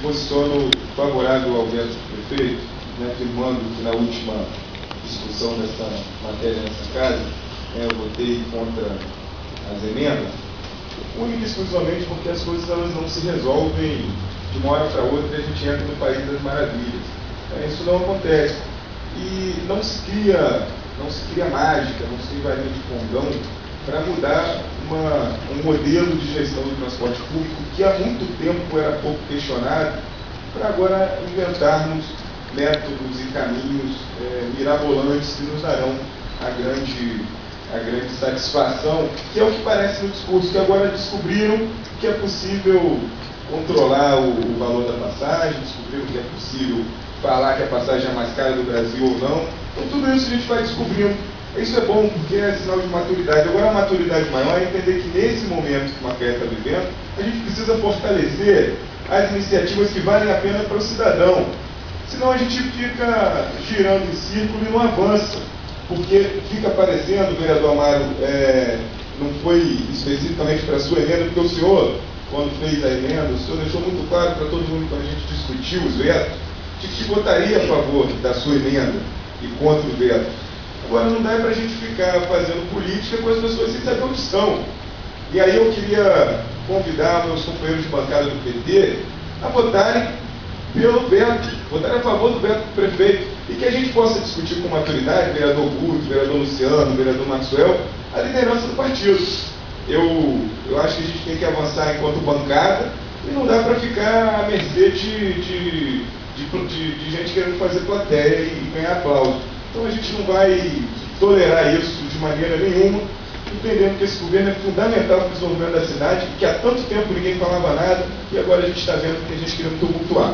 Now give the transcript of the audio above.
posiciono favorável ao veto do prefeito, né, afirmando que na última discussão dessa matéria nessa casa, eu votei contra as emendas, única e exclusivamente porque as coisas elas não se resolvem de uma hora para outra e a gente entra no país das maravilhas. Isso não acontece. E não se cria mágica, não se cria varinha de condão para mudar um modelo de gestão do transporte público que há muito tempo era pouco questionado, para agora inventarmos métodos e caminhos mirabolantes que nos darão a grande satisfação, que é o que parece no discurso, que agora descobriram que é possível controlar o valor da passagem, descobriram que é possível falar que a passagem é mais cara do Brasil ou não. Então tudo isso a gente vai descobrindo. Isso é bom porque é sinal de maturidade. Agora a maturidade maior é entender que nesse momento que o Macaé está vivendo, a gente precisa fortalecer as iniciativas que valem a pena para o cidadão. Senão a gente fica girando em círculo e não avança. Porque fica parecendo, vereador Amaro, não foi especificamente para a sua emenda, porque o senhor, quando fez a emenda, o senhor deixou muito claro para todo mundo, quando a gente discutiu os vetos, de que votaria a favor da sua emenda e contra o veto. Agora não dá para a gente ficar fazendo política com as pessoas sem saber onde estão. E aí eu queria convidar meus companheiros de bancada do PT a votarem pelo veto, votarem a favor do veto do prefeito, e que a gente possa discutir com maturidade, vereador Guto, vereador Luciano, vereador Maxwell, a liderança do partido. Eu acho que a gente tem que avançar enquanto bancada e não dá para ficar à mercê de gente querendo fazer plateia e ganhar aplauso. Então a gente não vai tolerar isso de maneira nenhuma, entendendo que esse governo é fundamental para o desenvolvimento da cidade, que há tanto tempo ninguém falava nada, e agora a gente está vendo que a gente querendo tumultuar.